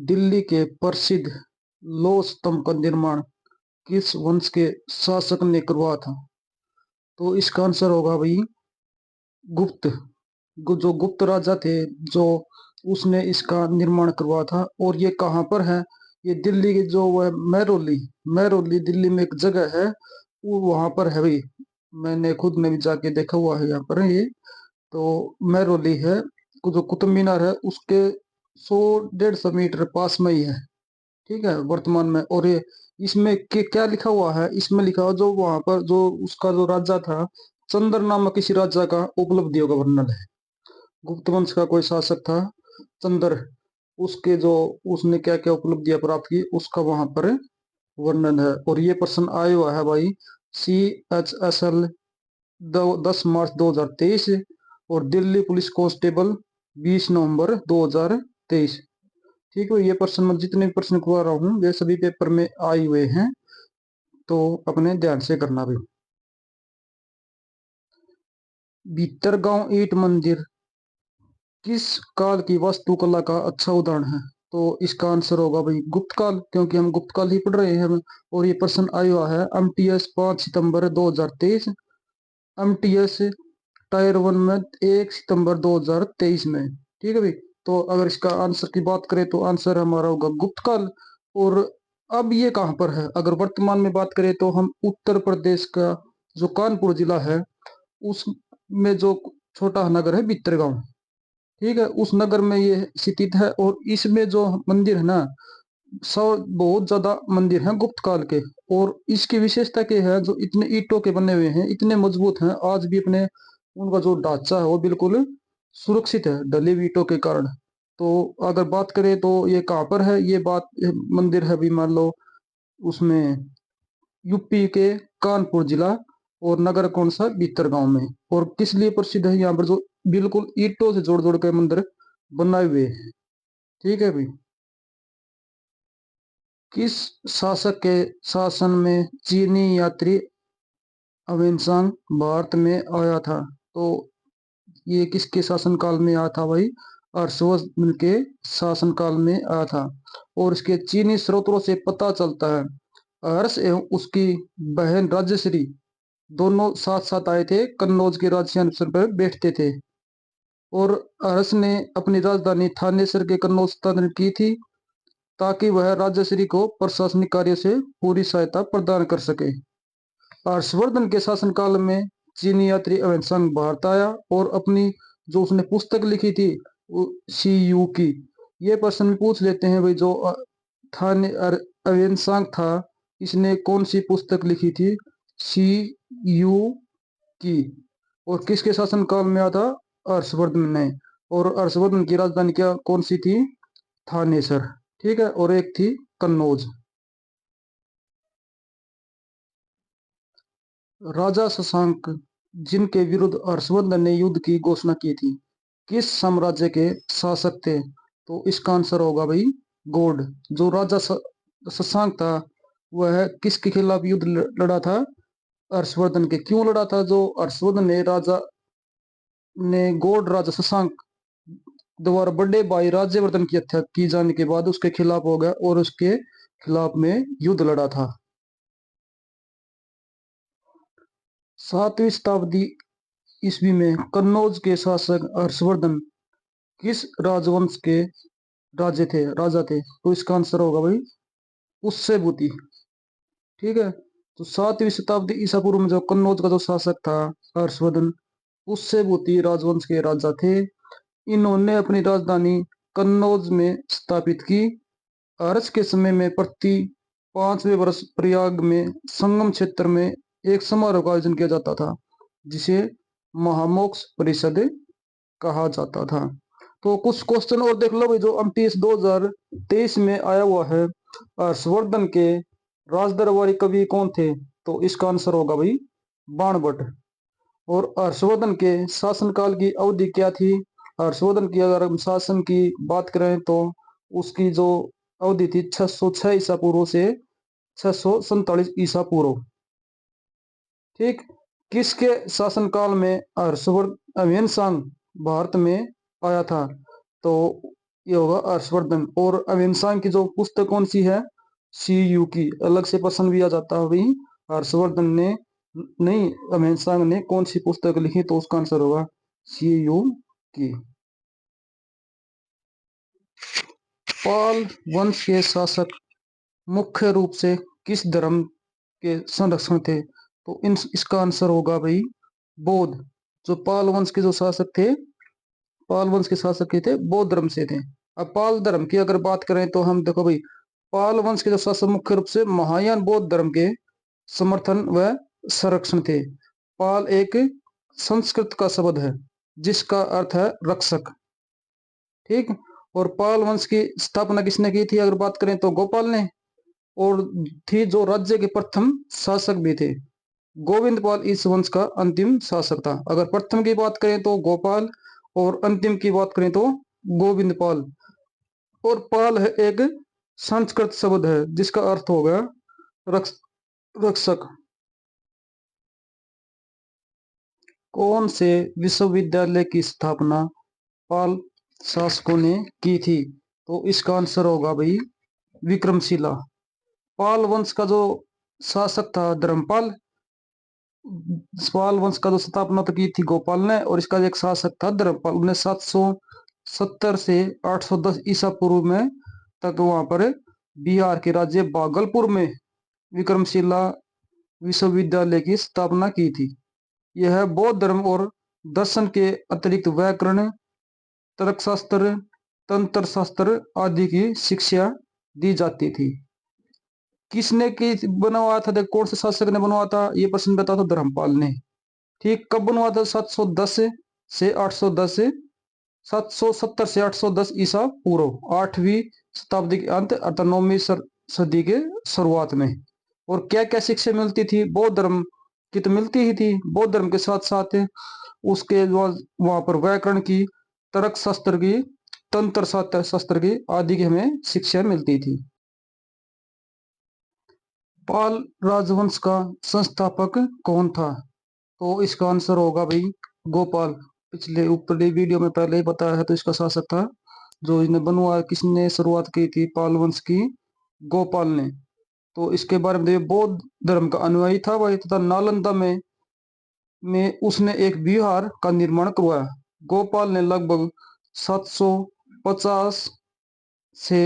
दिल्ली के प्रसिद्ध लौह स्तंभ का निर्माण किस वंश के शासक ने करवाया था? तो इसका आंसर होगा भाई गुप्त। जो गुप्त राजा थे, जो उसने इसका निर्माण करवाया था। और ये कहाँ पर है? ये दिल्ली की जो वह महरौली महरौली दिल्ली में एक जगह है, वो वहां पर है भाई। मैंने खुद ने भी जाके देखा हुआ है यहाँ पर ये। तो महरौली है, जो कुतुब मीनार है उसके 100-150 मीटर पास में ही है। ठीक है, वर्तमान में। और ये इसमें क्या लिखा हुआ है? इसमें लिखा हुआ जो वहां पर जो उसका जो राजा था, चंद्र नामक किसी राजा का उपलब्धियों का वर्णन है। गुप्त वंश का कोई शासक था चंद्र, उसके जो उसने क्या क्या उपलब्धियां प्राप्त की उसका वहां पर वर्णन है। और ये प्रश्न आया हुआ है भाई CHSL 10 मार्च 2023 और दिल्ली पुलिस कांस्टेबल 20 नवंबर 2023। ठीक है, ये प्रश्न मैं जितने भी प्रश्न करवा रहा हूँ ये सभी पेपर में आए हुए हैं, तो अपने ध्यान से करना भी। भीतरगांव ईंट मंदिर किस काल की वास्तुकला का अच्छा उदाहरण है? तो इसका आंसर होगा भाई गुप्त काल, क्योंकि हम गुप्त काल ही पढ़ रहे हैं। और ये प्रश्न आया हुआ है MTS 5 सितंबर 2023, MTS टायर 1 में 1 सितंबर 2023 में। ठीक है भाई। तो अगर इसका आंसर की बात करें तो आंसर हमारा होगा गुप्त काल। और अब ये कहाँ पर है? अगर वर्तमान में बात करें तो हम उत्तर प्रदेश का जो कानपुर जिला है उसमें जो छोटा नगर है भीतरगांव, ठीक है, उस नगर में ये स्थित है। और इसमें जो मंदिर है ना, सौ बहुत ज्यादा मंदिर हैं गुप्त काल के। और इसकी विशेषता क्या है? जो इतने ईंटों के बने हुए हैं, इतने मजबूत हैं, आज भी अपने उनका जो ढांचा है वो बिल्कुल सुरक्षित है ढली हुई ईंटों के कारण। तो अगर बात करें तो ये कहाँ पर है? ये मंदिर है भी, मान लो उसमें यूपी के कानपुर जिला, और नगर कौन सा? भीतरगांव में। और किस लिए प्रसिद्ध है? यहाँ पर जो बिल्कुल ईंटों से जोड़ जोड़ के मंदिर बनाए हुए हैं। ठीक है भाई। किस शासक के शासन में चीनी यात्री अवेन्सांग भारत में आया था? तो ये किसके शासनकाल में आया था भाई? हर्षवर्धन के शासनकाल में आया था। और इसके चीनी स्रोतों से पता चलता है हर्ष एवं उसकी बहन राजश्री दोनों साथ साथ आए थे, कन्नौज के राजसिंहासन पर बैठते थे। और हर्ष ने अपनी राजधानी थानेसर के कन्नौज स्थानांतरित की थी, ताकि वह राजश्री को प्रशासनिक कार्य से पूरी सहायता प्रदान कर सके। हर्षवर्धन के शासनकाल में चीनी यात्री अवेन्सांग भारत आया और अपनी जो उसने पुस्तक लिखी थी CU की। ये प्रश्न पूछ लेते हैं भाई, जो थाने अवेन्सांग था, इसने कौन सी पुस्तक लिखी थी? CU की। और किसके शासनकाल में आया था? हर्षवर्धन ने। और हर्षवर्धन की राजधानी क्या कौन सी थी? थानेसर। ठीक है, और एक थी कन्नौज। राजा शशांक जिनके विरुद्ध हर्षवर्धन ने युद्ध की घोषणा की थी, किस साम्राज्य के शासक थे? तो इसका आंसर होगा भाई गौड़। जो राजा शशांक था वह किसके खिलाफ युद्ध लड़ा था? हर्षवर्धन के। क्यों लड़ा था? जो हर्षवर्धन ने गौड़ राजा शशांक द्वारा बड़े भाई राज्यवर्धन की हत्या की जाने के बाद उसके खिलाफ हो गया और उसके खिलाफ में युद्ध लड़ा था। 7वीं शताब्दी ईस्वी में कन्नौज के शासक हर्षवर्धन किस राजवंश के राजा थे? तो इसका आंसर होगा भाई पुष्यभूति। ठीक है। तो 7वीं शताब्दी ईसा पूर्व में जो कन्नौज का जो शासक था हर्षवर्धन, पुष्यभूति राजवंश के राजा थे। इन्होंने अपनी राजधानी कन्नौज में स्थापित की। हर्ष के समय में प्रति 5वें वर्ष प्रयाग में संगम क्षेत्र में एक समारोह का आयोजन किया जाता था, जिसे महामोक्ष परिषद कहा जाता था। तो कुछ क्वेश्चन और देख लो भाई, जो MTS 2023 में आया हुआ है। हर्षवर्धन के राजदरबारी कवि कौन थे? तो इसका आंसर होगा भाई बाणभट्ट। और हर्षवर्धन के शासनकाल की अवधि क्या थी? हर्षवर्धन की अगर हम शासन की बात करें तो उसकी जो अवधि थी 606 ईसा पूर्व से 647 ईसा पूर्व। ठीक। किसके शासनकाल में हर्षवर्धन अवेन्सांग भारत में आया था? तो ये होगा हर्षवर्धन। और अवेन्सांग की जो पुस्तक कौन सी है, सी यू की। अलग से प्रश्न भी आ जाता है भाई, हर्षवर्धन ने नहीं अवेन्सांग ने कौन सी पुस्तक लिखी, तो उसका आंसर होगा सी यू की। पाल वंश के शासक मुख्य रूप से किस धर्म के संरक्षण थे, तो इन इसका आंसर होगा भाई बौद्ध। जो पाल वंश के जो शासक थे, पाल वंश के शासक के थे बौद्ध धर्म से थे। अब पाल धर्म की अगर बात करें तो हम देखो भाई, पाल वंश के जो शासक मुख्य रूप से महायान बौद्ध धर्म के समर्थन व संरक्षण थे। पाल एक संस्कृत का शब्द है जिसका अर्थ है रक्षक, ठीक। और पाल वंश की स्थापना किसने की थी, अगर बात करें तो गोपाल ने। और थी जो राज्य के प्रथम शासक भी थे। गोविंद पाल इस वंश का अंतिम शासक था। अगर प्रथम की बात करें तो गोपाल, और अंतिम की बात करें तो गोविंद पाल। और पाल है एक संस्कृत शब्द है जिसका अर्थ होगा रक्षक। कौन से विश्वविद्यालय की स्थापना पाल शासकों ने की थी, तो इसका आंसर होगा भाई विक्रमशिला। पाल वंश का जो शासक था धर्मपाल, पाल वंश का जो स्थापना तो की थी गोपाल ने, और इसका एक शासक था धर्मपाल। उन्हें 770 से 810 ईसा पूर्व में तक वहां पर बिहार के राज्य भागलपुर में विक्रमशिला विश्वविद्यालय की स्थापना की थी। यह बौद्ध धर्म और दर्शन के अतिरिक्त व्याकरण, तर्कशास्त्र, तंत्र शास्त्र आदि की शिक्षा दी जाती थी। किसने की बनवाया था, कौन से शासक ने बनवाया था, ये प्रश्न बता था धर्मपाल ने। ठीक, कब बनवाया था, 710 से 810 से 770 से 810 ईसा पूर्व, 8वीं शताब्दी के अंत अर्थात 9वीं सदी के शुरुआत में। और क्या क्या शिक्षा मिलती थी, बौद्ध धर्म की तो मिलती ही थी, बौद्ध धर्म के साथ साथ उसके वहां पर व्याकरण की, तर्क शास्त्र की, तंत्र शास्त्र की आदि की हमें शिक्षा मिलती थी। पाल राजवंश का संस्थापक कौन था, तो इसका आंसर होगा भाई गोपाल। पिछले ऊपरी वीडियो में पहले ही बताया है, तो इसका शासक था जो इन्हें बनवा, किसने शुरुआत की थी पाल वंश की, गोपाल ने। तो इसके बारे में बौद्ध धर्म का अनुयायी था भाई, तथा नालंदा में उसने एक विहार का निर्माण करवाया। गोपाल ने लगभग 750 से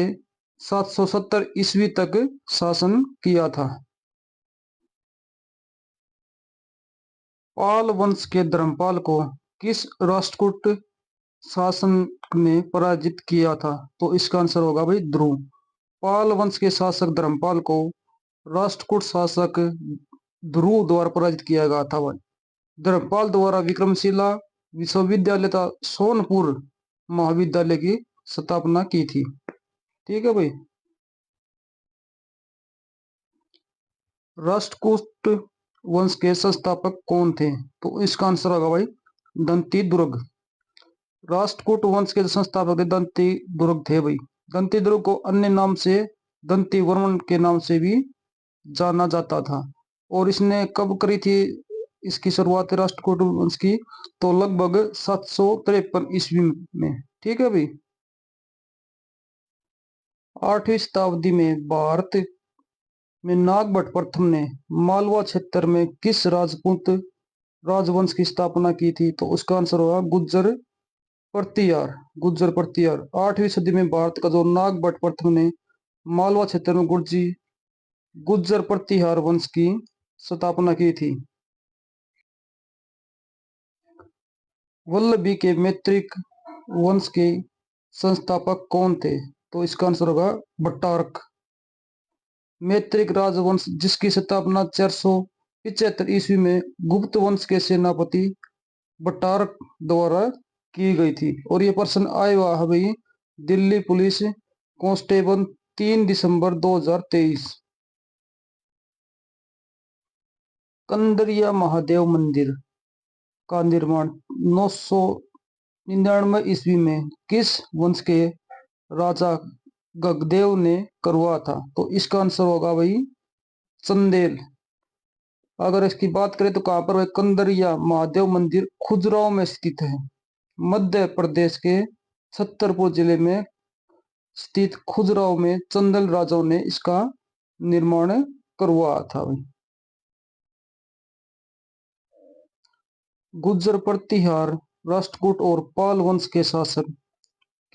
770 ईस्वी तक शासन किया था। पाल वंश के धर्मपाल को किस राष्ट्रकूट शासक ने पराजित किया था, तो इसका आंसर होगा भाई ध्रुव। पाल वंश के शासक धर्मपाल को राष्ट्रकूट शासक ध्रुव द्वारा पराजित किया गया था भाई। धर्मपाल द्वारा विक्रमशिला विश्वविद्यालय तथा सोनपुर महाविद्यालय की स्थापना की थी, ठीक है भाई। राष्ट्रकूट वंश के संस्थापक कौन थे, तो इसका आंसर होगा भाई दंती दुर्ग। राष्ट्रकूट वंश के संस्थापक दंती दुर्ग थे भाई। दंती दुर्ग को अन्य नाम से दंती वर्मन के नाम से भी जाना जाता था। और इसने कब करी थी इसकी शुरुआत राष्ट्रकूट वंश की, तो लगभग 753 ईस्वी में, ठीक है भाई। 8वीं शताब्दी में भारत में नागभट्ट प्रथम ने मालवा क्षेत्र में किस राजपूत राजवंश की स्थापना की थी, तो उसका आंसर होगा गुज्जर प्रतिहार। गुज्जर प्रतिहार 8वीं सदी में भारत का जो नागभट्ट प्रथम ने मालवा क्षेत्र में गुज्जर प्रतिहार वंश की स्थापना की थी। वल्लभी के मैत्रिक वंश के संस्थापक कौन थे, तो इसका आंसर होगा भट्टारक। मैत्रिक राजवंश जिसकी स्थापना 475 ईस्वी में गुप्त वंश के सेनापति भट्टारक द्वारा की गई थी। और ये प्रश्न आया हुआ है भाई दिल्ली पुलिस कांस्टेबल 3 दिसंबर 2023। कंदरिया महादेव मंदिर का निर्माण 999 ईस्वी में किस वंश के राजा गगदेव ने करवाया था, तो इसका आंसर होगा भाई चंदेल। अगर इसकी बात करें तो कहां पर है, कंदरिया महादेव मंदिर खुजराहो में स्थित है, मध्य प्रदेश के छतरपुर जिले में स्थित खजुराहो में चंदेल राजाओं ने इसका निर्माण करवाया था भाई। गुर्जर प्रतिहार, राष्ट्रकूट और पाल वंश के शासक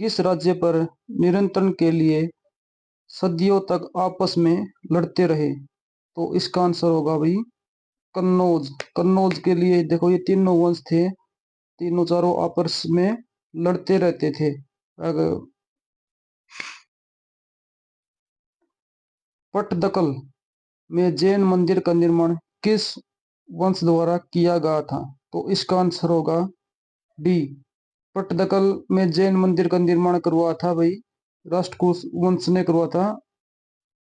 किस राज्य पर नियंत्रण के लिए सदियों तक आपस में लड़ते रहे? तो इसका आंसर होगा भाई कन्नौज। कन्नौज के लिए देखो, ये तीनों वंश थे, तीनों चारों आपस में लड़ते रहते थे। अगर पट्टदकल में जैन मंदिर का निर्माण किस वंश द्वारा किया गया था? तो इसका आंसर होगा डी। पट्टदकल में जैन मंदिर का निर्माण करवाया था भाई राष्ट्रकूट वंश ने करवाया था।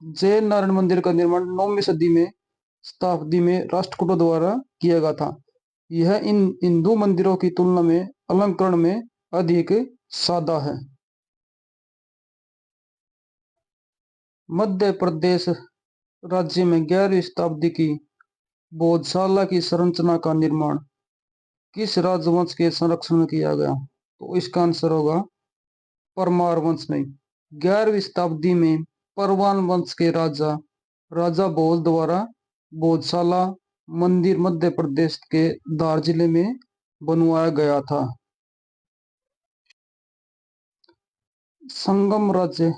जैन नारायण मंदिर का निर्माण 9वीं सदी में शताब्दी में राष्ट्रकूटों द्वारा किया गया था। यह इन हिंदू मंदिरों की तुलना में अलंकरण में अधिक सादा है। मध्य प्रदेश राज्य में 11वीं शताब्दी की भोजशाला की संरचना का निर्माण किस राजवंश के संरक्षण में किया गया? तो इसका आंसर होगा परमार वंश में। 11वीं शताब्दी में परवान वंश के राजा राजा भोज द्वारा भोजशाला मंदिर मध्य प्रदेश के धार जिले में बनवाया गया था। संगम राज्य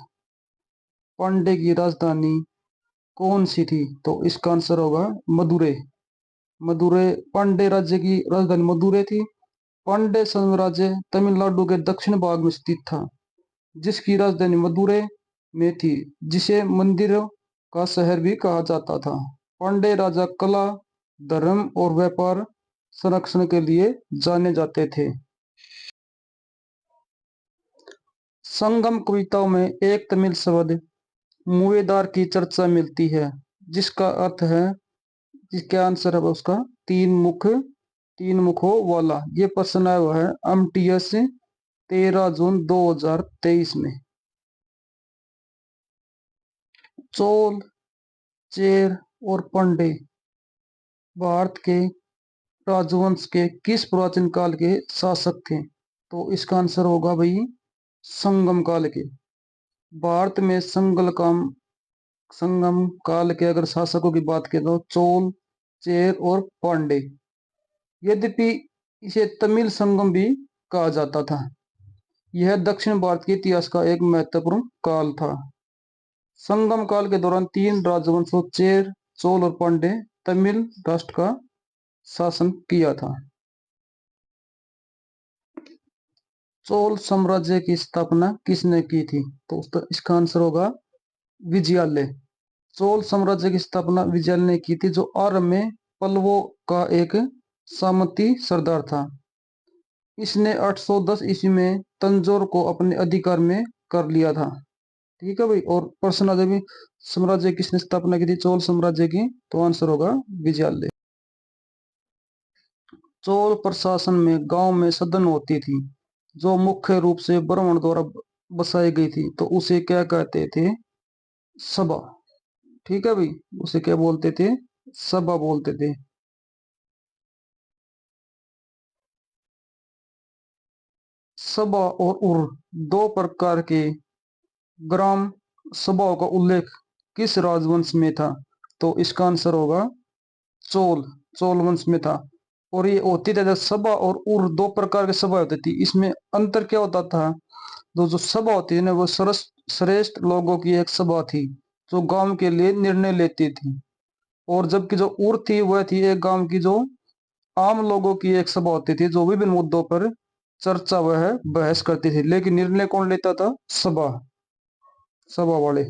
पांडे की राजधानी कौन सी थी? तो इसका आंसर होगा मदुरै। मदुरै पांडे राज्य की राजधानी मदुरै थी। पांडे साम्राज्य तमिलनाडु के दक्षिण भाग में स्थित था, जिसकी राजधानी मदुरै में थी, जिसे मंदिरों का शहर भी कहा जाता था। पांडे राजा कला, धर्म और व्यापार संरक्षण के लिए जाने जाते थे। संगम कविताओं में एक तमिल शब्द मुएदार की चर्चा मिलती है, जिसका अर्थ है, जिसका आंसर है उसका तीन मुखों वाला। ये प्रश्न आया हुआ है एमटीएस 13 जून 2023 में। चोल, चेर और पांडे भारत के राजवंश के किस प्राचीन काल के शासक थे? तो इसका आंसर होगा भाई संगम काल के। भारत में संगम काल के अगर शासकों की बात करें तो चोल, चेर और पांडे। यद्यपि इसे तमिल संगम भी कहा जाता था। यह दक्षिण भारत के इतिहास का एक महत्वपूर्ण काल था। संगम काल के दौरान तीन राजवंशों चेर, चोल और पांडे तमिल राष्ट्र का शासन किया था। चोल साम्राज्य की स्थापना किसने की थी? तो इसका आंसर होगा विजयालय। चोल साम्राज्य की स्थापना विजयालय ने की थी, जो आरंभ में पल्लवों का एक सामंती सरदार था। इसने 810 ईस्वी में तंजौर को अपने अधिकार में कर लिया था। ठीक है भाई। और प्रश्न देवी साम्राज्य किसने स्थापना की थी? चोल साम्राज्य की। तो आंसर होगा विजयालय। चोल प्रशासन में गांव में सदन होती थी, जो मुख्य रूप से ब्राह्मण द्वारा बसाई गई थी, तो उसे क्या कहते थे? सभा। ठीक है भाई, उसे क्या बोलते थे? सभा बोलते थे। सभा और उर दो प्रकार के ग्राम सभाओं का उल्लेख किस राजवंश में था? तो इसका आंसर होगा चोल। चोल वंश में था। और ये होती थी सभा और उर दो प्रकार की सभा होती थी। इसमें अंतर क्या होता था? जो सभा होती थी ना, वो श्रेष्ठ लोगों की एक सभा थी, जो गांव के लिए निर्णय लेती थी। और जबकि जो उर थी, वह थी एक गांव की जो आम लोगों की एक सभा होती थी, जो विभिन्न मुद्दों पर चर्चा वह बहस करती थी, लेकिन निर्णय कौन लेता था? सभा वाले।